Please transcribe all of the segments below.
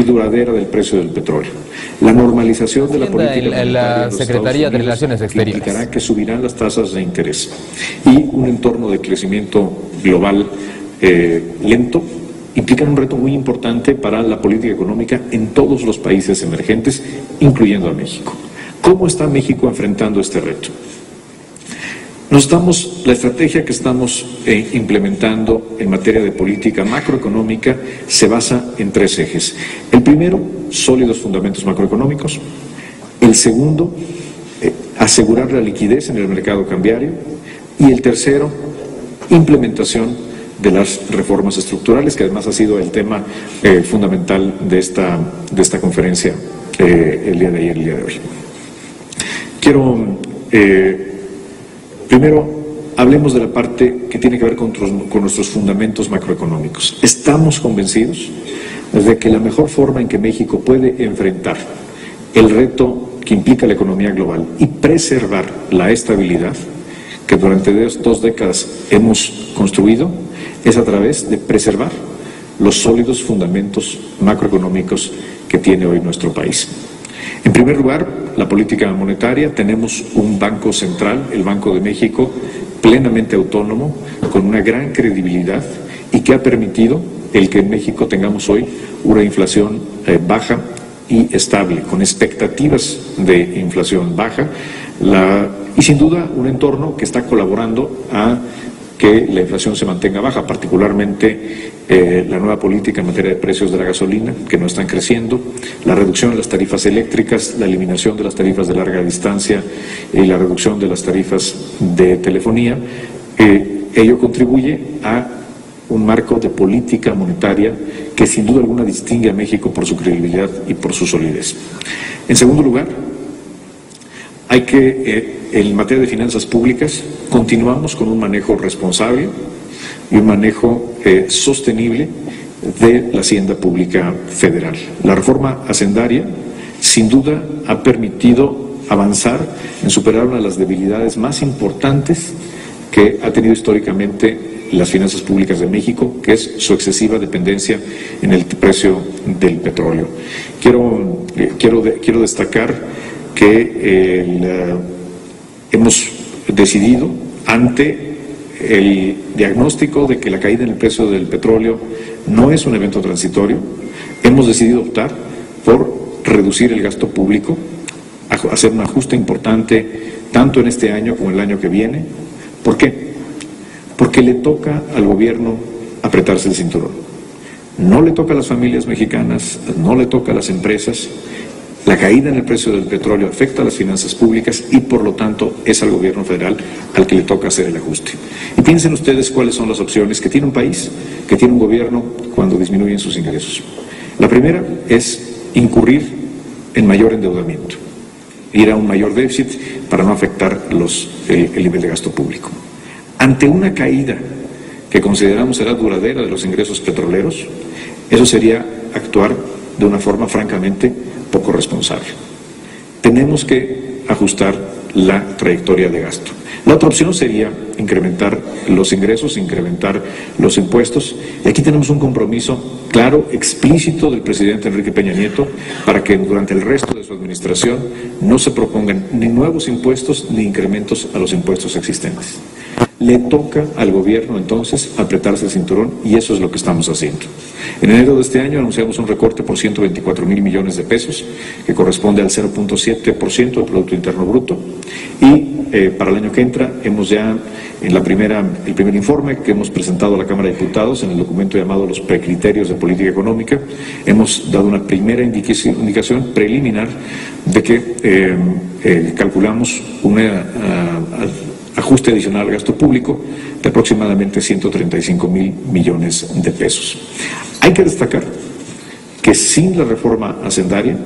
y duradera del precio del petróleo. La normalización de la política la Secretaría de Relaciones Exteriores implicará que subirán las tasas de interés y un entorno de crecimiento global lento implican un reto muy importante para la política económica en todos los países emergentes, incluyendo a México. ¿Cómo está México enfrentando este reto? La estrategia que estamos implementando en materia de política macroeconómica se basa en 3 ejes. El primero, sólidos fundamentos macroeconómicos. El segundo, asegurar la liquidez en el mercado cambiario. Y el tercero, implementación de las reformas estructurales, que además ha sido el tema fundamental de esta conferencia el día de ayer, el día de hoy. Quiero... Primero, hablemos de la parte que tiene que ver con nuestros fundamentos macroeconómicos. Estamos convencidos de que la mejor forma en que México puede enfrentar el reto que implica la economía global y preservar la estabilidad que durante 2 décadas hemos construido es a través de preservar los sólidos fundamentos macroeconómicos que tiene hoy nuestro país. En primer lugar, la política monetaria. Tenemos un Banco Central, el Banco de México, plenamente autónomo, con una gran credibilidad y que ha permitido el que en México tengamos hoy una inflación baja y estable, con expectativas de inflación baja y sin duda un entorno que está colaborando a que la inflación se mantenga baja, particularmente la nueva política en materia de precios de la gasolina, que no están creciendo, la reducción de las tarifas eléctricas, la eliminación de las tarifas de larga distancia y la reducción de las tarifas de telefonía. Ello contribuye a un marco de política monetaria que sin duda alguna distingue a México por su credibilidad y por su solidez. En segundo lugar, hay que, en materia de finanzas públicas, continuamos con un manejo responsable y un manejo sostenible de la hacienda pública federal. La reforma hacendaria, sin duda, ha permitido avanzar en superar una de las debilidades más importantes que ha tenido históricamente las finanzas públicas de México, que es su excesiva dependencia en el precio del petróleo. Quiero destacar que hemos decidido, ante el diagnóstico de que la caída en el precio del petróleo no es un evento transitorio, hemos decidido optar por reducir el gasto público, hacer un ajuste importante tanto en este año como en el año que viene. ¿Por qué? Porque le toca al gobierno apretarse el cinturón. No le toca a las familias mexicanas, no le toca a las empresas. La caída en el precio del petróleo afecta a las finanzas públicas y por lo tanto es al gobierno federal al que le toca hacer el ajuste. Y piensen ustedes cuáles son las opciones que tiene un país, que tiene un gobierno cuando disminuyen sus ingresos. La primera es incurrir en mayor endeudamiento, ir a un mayor déficit para no afectar el nivel de gasto público. Ante una caída que consideramos será duradera de los ingresos petroleros, eso sería actuar de una forma francamente poco responsable. Tenemos que ajustar la trayectoria de gasto. La otra opción sería incrementar los ingresos, incrementar los impuestos. Y aquí tenemos un compromiso claro, explícito del presidente Enrique Peña Nieto para que durante el resto de su administración no se propongan ni nuevos impuestos ni incrementos a los impuestos existentes. Le toca al gobierno entonces apretarse el cinturón y eso es lo que estamos haciendo. En enero de este año anunciamos un recorte por 124,000 millones de pesos, que corresponde al 0.7% del Producto Interno Bruto, y para el año que entra hemos ya, en el primer informe que hemos presentado a la Cámara de Diputados, en el documento llamado Los Precriterios de Política Económica, hemos dado una primera indicación preliminar de que calculamos una ajuste adicional al gasto público de aproximadamente 135,000 millones de pesos. Hay que destacar que sin la reforma hacendaria,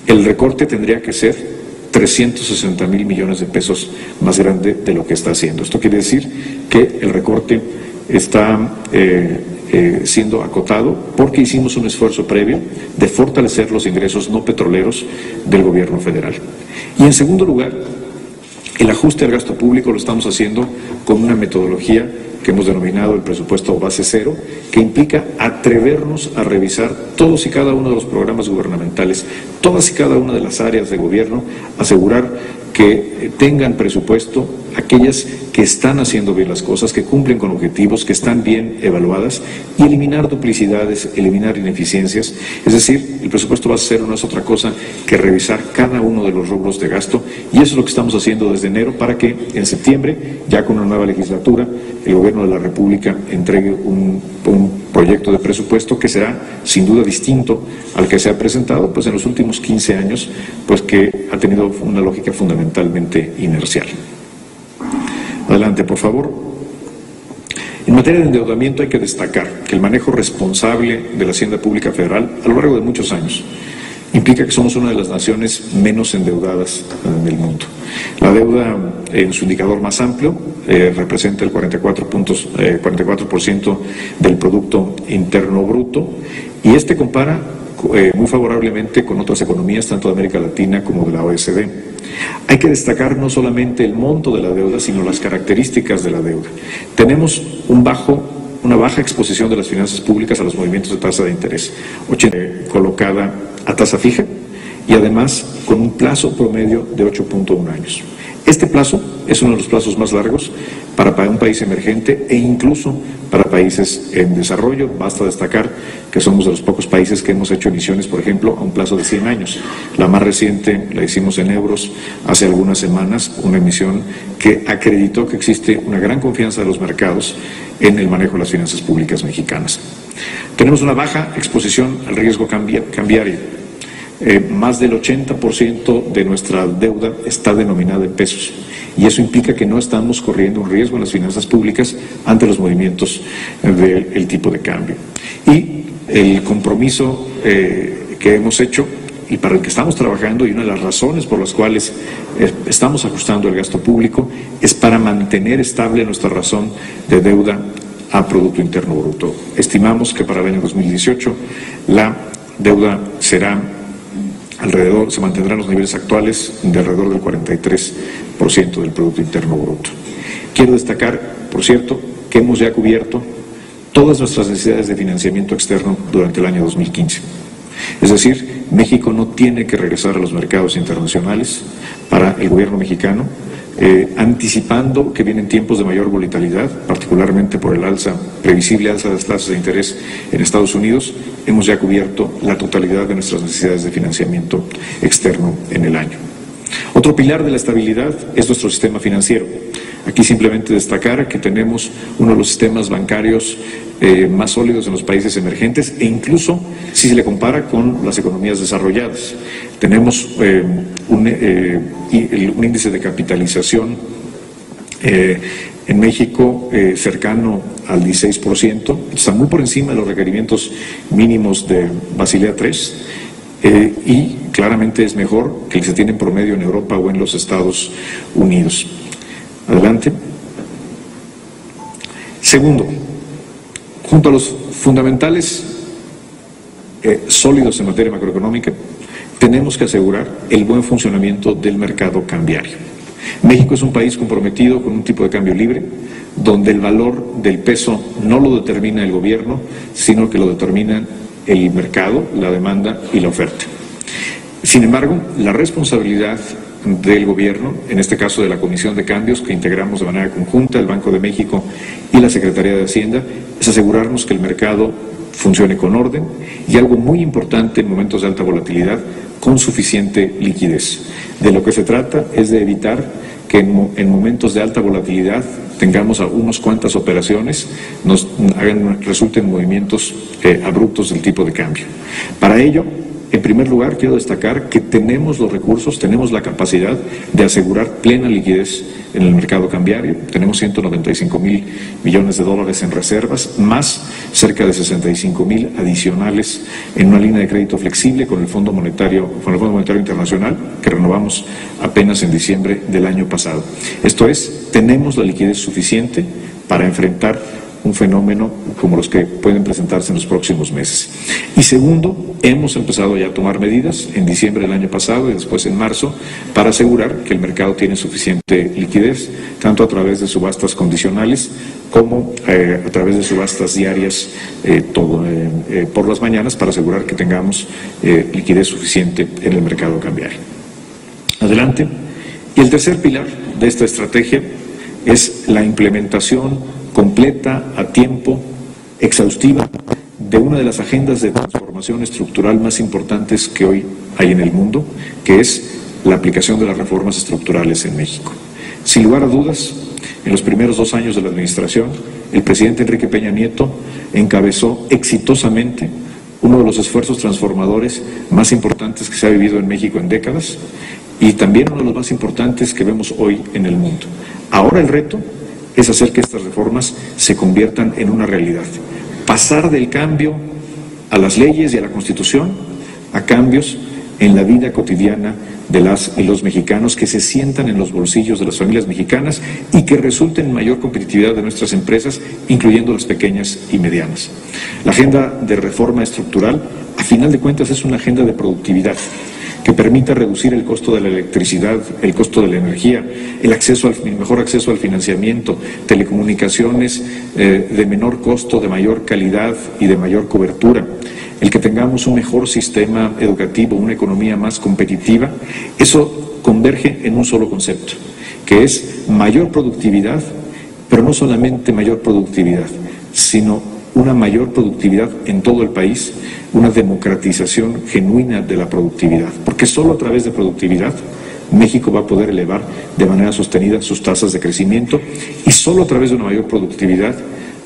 el recorte tendría que ser 360,000 millones de pesos más grande de lo que está haciendo. Esto quiere decir que el recorte está siendo acotado porque hicimos un esfuerzo previo de fortalecer los ingresos no petroleros del gobierno federal. Y en segundo lugar, el ajuste al gasto público lo estamos haciendo con una metodología que hemos denominado el presupuesto base cero, que implica atrevernos a revisar todos y cada uno de los programas gubernamentales, todas y cada una de las áreas de gobierno, asegurar que tengan presupuesto aquellas que están haciendo bien las cosas, que cumplen con objetivos, que están bien evaluadas, y eliminar duplicidades, eliminar ineficiencias. Es decir, el presupuesto base cero no es otra cosa que revisar cada uno de los rubros de gasto, y eso es lo que estamos haciendo desde enero para que en septiembre, ya con una nueva legislatura, el Gobierno de la República entregue un proyecto de presupuesto que será sin duda distinto al que se ha presentado pues en los últimos 15 años, pues que ha tenido una lógica fundamentalmente inercial. Adelante, por favor. En materia de endeudamiento hay que destacar que el manejo responsable de la Hacienda Pública Federal a lo largo de muchos años implica que somos una de las naciones menos endeudadas del mundo. La deuda en su indicador más amplio representa el 44% del Producto Interno Bruto, y este compara muy favorablemente con otras economías tanto de América Latina como de la OECD. Hay que destacar no solamente el monto de la deuda, sino las características de la deuda. Tenemos una baja exposición de las finanzas públicas a los movimientos de tasa de interés, colocada a tasa fija y además con un plazo promedio de 8.1 años. Este plazo es uno de los plazos más largos para un país emergente e incluso para países en desarrollo. Basta destacar que somos de los pocos países que hemos hecho emisiones, por ejemplo, a un plazo de 100 años. La más reciente la hicimos en euros hace algunas semanas, una emisión que acreditó que existe una gran confianza de los mercados en el manejo de las finanzas públicas mexicanas. Tenemos una baja exposición al riesgo cambiario. Más del 80% de nuestra deuda está denominada en pesos, y eso implica que no estamos corriendo un riesgo en las finanzas públicas ante los movimientos del tipo de cambio. Y el compromiso que hemos hecho y para el que estamos trabajando, y una de las razones por las cuales estamos ajustando el gasto público, es para mantener estable nuestra razón de deuda a Producto Interno Bruto. Estimamos que para el año 2018 la deuda se mantendrá en los niveles actuales de alrededor del 43% del Producto Interno Bruto. Quiero destacar, por cierto, que hemos ya cubierto todas nuestras necesidades de financiamiento externo durante el año 2015. Es decir, México no tiene que regresar a los mercados internacionales para el gobierno mexicano, anticipando que vienen tiempos de mayor volatilidad, particularmente por el previsible alza de las tasas de interés en Estados Unidos. Hemos ya cubierto la totalidad de nuestras necesidades de financiamiento externo en el año. Otro pilar de la estabilidad es nuestro sistema financiero. Aquí simplemente destacar que tenemos uno de los sistemas bancarios más sólidos en los países emergentes, e incluso si se le compara con las economías desarrolladas. Tenemos un índice de capitalización en México cercano al 16%, está muy por encima de los requerimientos mínimos de Basilea III, y claramente es mejor que el que se tiene en promedio en Europa o en los Estados Unidos. Adelante. Segundo, junto a los fundamentales sólidos en materia macroeconómica, tenemos que asegurar el buen funcionamiento del mercado cambiario. México es un país comprometido con un tipo de cambio libre, donde el valor del peso no lo determina el gobierno, sino que lo determinan el mercado, la demanda y la oferta. Sin embargo, la responsabilidad del gobierno, en este caso de la Comisión de Cambios que integramos de manera conjunta el Banco de México y la Secretaría de Hacienda, es asegurarnos que el mercado funcione con orden y, algo muy importante en momentos de alta volatilidad, con suficiente liquidez. De lo que se trata es de evitar que en momentos de alta volatilidad tengamos unas cuantas operaciones, resulten movimientos abruptos del tipo de cambio. Para ello, en primer lugar, quiero destacar que tenemos los recursos, tenemos la capacidad de asegurar plena liquidez en el mercado cambiario. Tenemos 195,000 millones de dólares en reservas, más cerca de 65,000 adicionales en una línea de crédito flexible con el Fondo Monetario Internacional, que renovamos apenas en diciembre del año pasado. Esto es, tenemos la liquidez suficiente para enfrentar un fenómeno como los que pueden presentarse en los próximos meses. Y segundo, hemos empezado ya a tomar medidas en diciembre del año pasado y después en marzo para asegurar que el mercado tiene suficiente liquidez, tanto a través de subastas condicionales como a través de subastas diarias por las mañanas, para asegurar que tengamos liquidez suficiente en el mercado cambiario. Adelante. Y el tercer pilar de esta estrategia es la implementación completa, a tiempo, exhaustiva, de una de las agendas de transformación estructural más importantes que hoy hay en el mundo, que es la aplicación de las reformas estructurales en México. Sin lugar a dudas, en los primeros 2 años de la administración, el presidente Enrique Peña Nieto encabezó exitosamente uno de los esfuerzos transformadores más importantes que se ha vivido en México en décadas, y también uno de los más importantes que vemos hoy en el mundo. Ahora el reto es hacer que estas reformas se conviertan en una realidad. Pasar del cambio a las leyes y a la Constitución a cambios en la vida cotidiana de las y los mexicanos, que se sientan en los bolsillos de las familias mexicanas y que resulten en mayor competitividad de nuestras empresas, incluyendo las pequeñas y medianas. La agenda de reforma estructural, a final de cuentas, es una agenda de productividad que permita reducir el costo de la electricidad, el costo de la energía, el mejor acceso al financiamiento, telecomunicaciones de menor costo, de mayor calidad y de mayor cobertura, el que tengamos un mejor sistema educativo, una economía más competitiva. Eso converge en un solo concepto, que es mayor productividad, pero no solamente mayor productividad, sino una mayor productividad en todo el país, una democratización genuina de la productividad, porque solo a través de productividad México va a poder elevar de manera sostenida sus tasas de crecimiento, y solo a través de una mayor productividad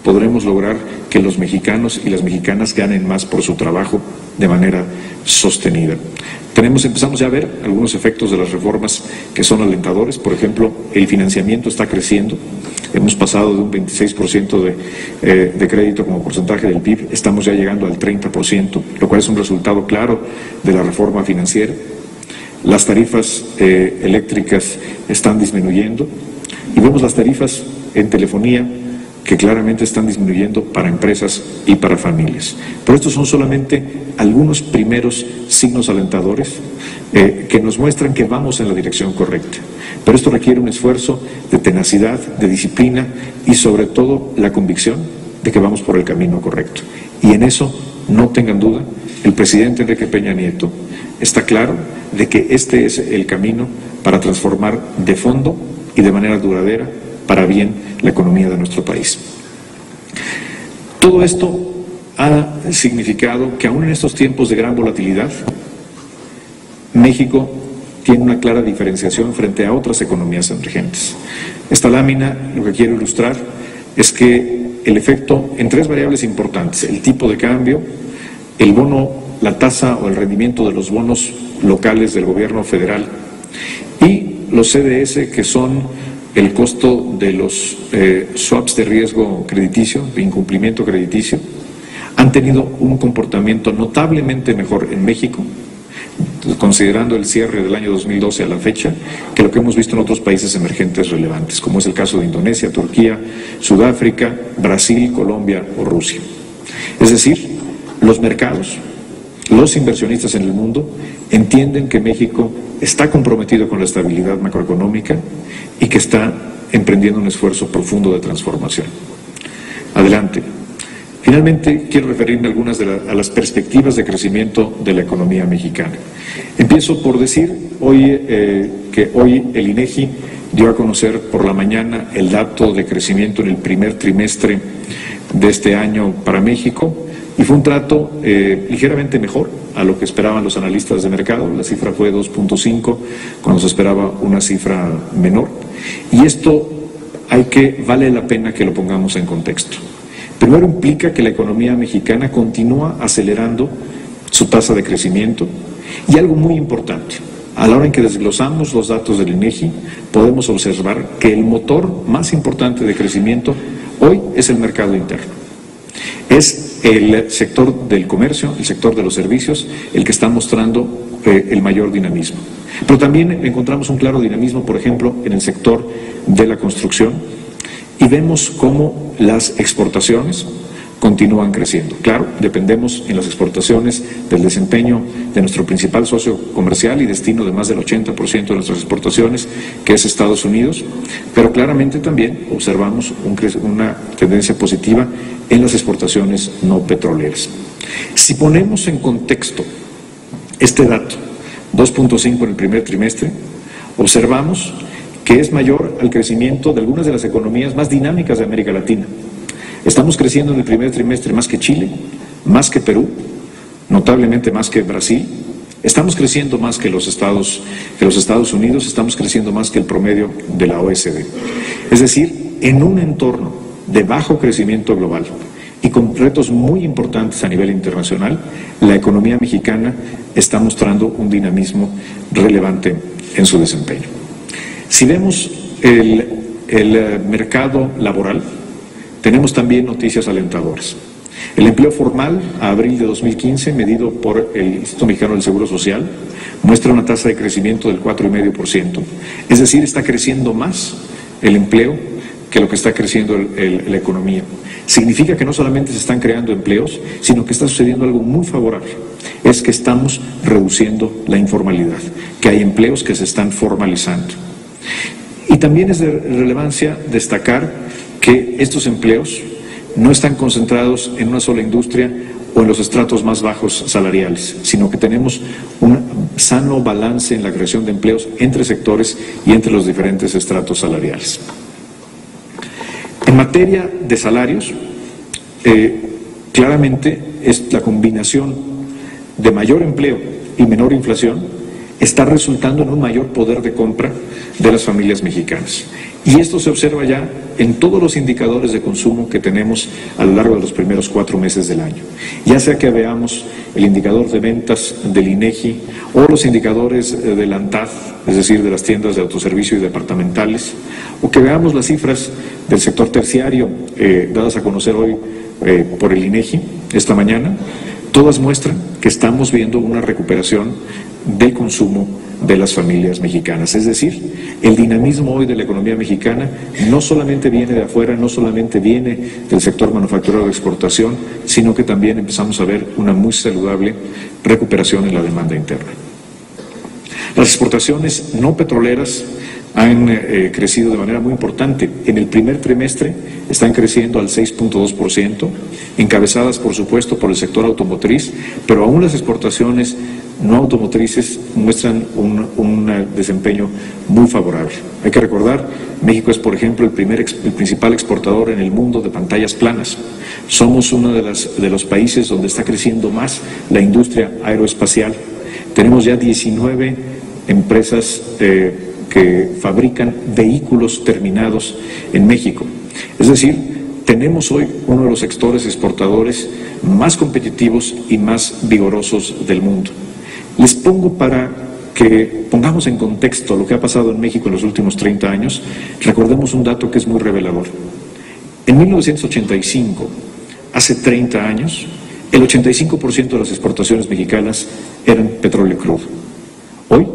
podremos lograr que los mexicanos y las mexicanas ganen más por su trabajo de manera sostenida. Empezamos ya a ver algunos efectos de las reformas que son alentadores. Por ejemplo, el financiamiento está creciendo. Hemos pasado de un 26% de crédito como porcentaje del PIB, estamos ya llegando al 30%, lo cual es un resultado claro de la reforma financiera. Las tarifas eléctricas están disminuyendo y vemos las tarifas en telefonía que claramente están disminuyendo para empresas y para familias. Pero estos son solamente algunos primeros signos alentadores que nos muestran que vamos en la dirección correcta. Pero esto requiere un esfuerzo de tenacidad, de disciplina y sobre todo la convicción de que vamos por el camino correcto. Y en eso, no tengan duda, el presidente Enrique Peña Nieto está claro de que este es el camino para transformar de fondo y de manera duradera para bien la economía de nuestro país. Todo esto ha significado que aún en estos tiempos de gran volatilidad, México tiene una clara diferenciación frente a otras economías emergentes. Esta lámina lo que quiero ilustrar es que el efecto en 3 variables importantes: el tipo de cambio, el bono, la tasa o el rendimiento de los bonos locales del gobierno federal, y los CDS, que son el costo de los swaps de riesgo crediticio, de incumplimiento crediticio, han tenido un comportamiento notablemente mejor en México, considerando el cierre del año 2012 a la fecha, que lo que hemos visto en otros países emergentes relevantes, como es el caso de Indonesia, Turquía, Sudáfrica, Brasil, Colombia o Rusia. Es decir, los mercados, los inversionistas en el mundo entienden que México está comprometido con la estabilidad macroeconómica y que está emprendiendo un esfuerzo profundo de transformación. Adelante. Finalmente, quiero referirme a algunas a las perspectivas de crecimiento de la economía mexicana. Empiezo por decir que hoy el INEGI dio a conocer por la mañana el dato de crecimiento en el primer trimestre de este año para México, y fue un trato ligeramente mejor a lo que esperaban los analistas de mercado. La cifra fue 2.5, cuando se esperaba una cifra menor. Y esto vale la pena que lo pongamos en contexto. Primero, implica que la economía mexicana continúa acelerando su tasa de crecimiento, y algo muy importante: a la hora en que desglosamos los datos del INEGI, podemos observar que el motor más importante de crecimiento hoy es el mercado interno. Es el sector del comercio, el sector de los servicios, el que está mostrando el mayor dinamismo. Pero también encontramos un claro dinamismo, por ejemplo, en el sector de la construcción, Y vemos cómo las exportaciones continúan creciendo. Claro, dependemos en las exportaciones del desempeño de nuestro principal socio comercial y destino de más del 80% de nuestras exportaciones, que es Estados Unidos, pero claramente también observamos una tendencia positiva en las exportaciones no petroleras. Si ponemos en contexto este dato, 2.5 en el primer trimestre, observamos que es mayor al crecimiento de algunas de las economías más dinámicas de América Latina. Estamos creciendo en el primer trimestre más que Chile, más que Perú, notablemente más que Brasil. Estamos creciendo más que los Estados Unidos, estamos creciendo más que el promedio de la OECD. Es decir, en un entorno de bajo crecimiento global y con retos muy importantes a nivel internacional, la economía mexicana está mostrando un dinamismo relevante en su desempeño. Si vemos el mercado laboral, tenemos también noticias alentadoras. El empleo formal a abril de 2015, medido por el Instituto Mexicano del Seguro Social, muestra una tasa de crecimiento del 4,5%. Es decir, está creciendo más el empleo que lo que está creciendo la economía. Significa que no solamente se están creando empleos, sino que está sucediendo algo muy favorable. Es que estamos reduciendo la informalidad, que hay empleos que se están formalizando. Y también es de relevancia destacar que estos empleos no están concentrados en una sola industria o en los estratos más bajos salariales, sino que tenemos un sano balance en la creación de empleos entre sectores y entre los diferentes estratos salariales. En materia de salarios, claramente es la combinación de mayor empleo y menor inflación está resultando en un mayor poder de compra de las familias mexicanas. Y esto se observa ya en todos los indicadores de consumo que tenemos a lo largo de los primeros 4 meses del año. Ya sea que veamos el indicador de ventas del INEGI o los indicadores de la ANTAD, es decir, de las tiendas de autoservicio y departamentales, o que veamos las cifras del sector terciario dadas a conocer hoy por el INEGI esta mañana, todas muestran que estamos viendo una recuperación del consumo de las familias mexicanas. Es decir, el dinamismo hoy de la economía mexicana no solamente viene de afuera, no solamente viene del sector manufacturero de exportación, sino que también empezamos a ver una muy saludable recuperación en la demanda interna. Las exportaciones no petroleras han crecido de manera muy importante. En el primer trimestre están creciendo al 6.2%, encabezadas por supuesto por el sector automotriz, pero aún las exportaciones no automotrices muestran un desempeño muy favorable. Hay que recordar, México es por ejemplo el principal exportador en el mundo de pantallas planas. Somos uno de los países donde está creciendo más la industria aeroespacial. Tenemos ya 19 empresas que fabrican vehículos terminados en México. Es decir, tenemos hoy uno de los sectores exportadores más competitivos y más vigorosos del mundo. Les pongo para que pongamos en contexto lo que ha pasado en México en los últimos 30 años, recordemos un dato que es muy revelador. En 1985, hace 30 años, el 85% de las exportaciones mexicanas eran petróleo crudo. Hoy,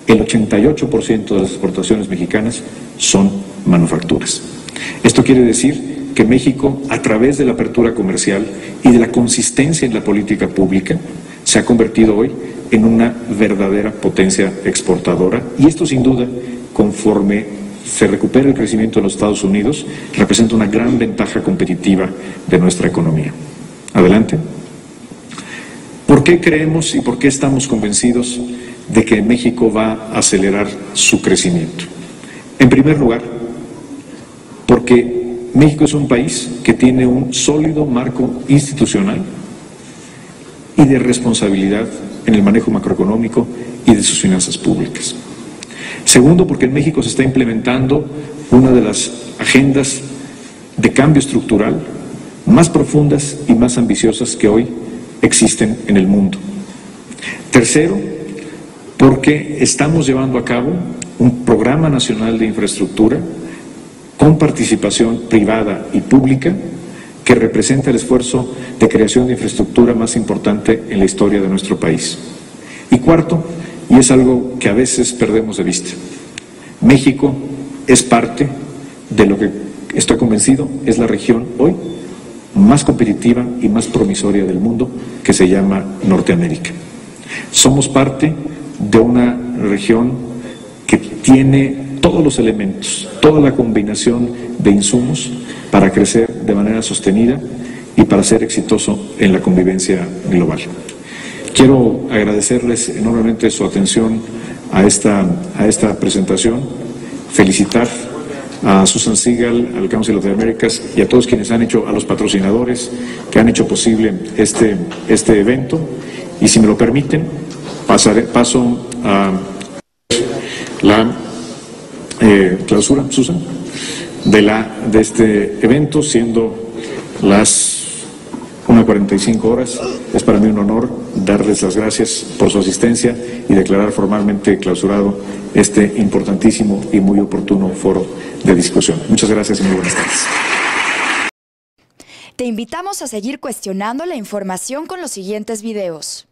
el 88% de las exportaciones mexicanas son manufacturas. Esto quiere decir que México, a través de la apertura comercial y de la consistencia en la política pública, se ha convertido hoy en una verdadera potencia exportadora, y esto sin duda, conforme se recupera el crecimiento en los Estados Unidos, representa una gran ventaja competitiva de nuestra economía. Adelante. ¿Por qué creemos y por qué estamos convencidos de que México va a acelerar su crecimiento? En primer lugar, porque México es un país que tiene un sólido marco institucional y de responsabilidad en el manejo macroeconómico y de sus finanzas públicas. Segundo, porque en México se está implementando una de las agendas de cambio estructural más profundas y más ambiciosas que hoy existen en el mundo. Tercero, porque estamos llevando a cabo un programa nacional de infraestructura con participación privada y pública que representa el esfuerzo de creación de infraestructura más importante en la historia de nuestro país. Y cuarto, y es algo que a veces perdemos de vista, México es parte de lo que estoy convencido, es la región hoy más competitiva y más promisoria del mundo, que se llama Norteamérica. Somos parte de una región que tiene todos los elementos, toda la combinación de insumos para crecer de manera sostenida y para ser exitoso en la convivencia global. Quiero agradecerles enormemente su atención a esta presentación, felicitar a Susan Segal, al Council of the Americas y a todos quienes han hecho, a los patrocinadores que han hecho posible este evento. Y si me lo permiten, paso a la clausura, Susan, de este evento, siendo las 1:45 horas. Es para mí un honor darles las gracias por su asistencia y declarar formalmente clausurado este importantísimo y muy oportuno foro de discusión. Muchas gracias y muy buenas tardes. Te invitamos a seguir cuestionando la información con los siguientes videos.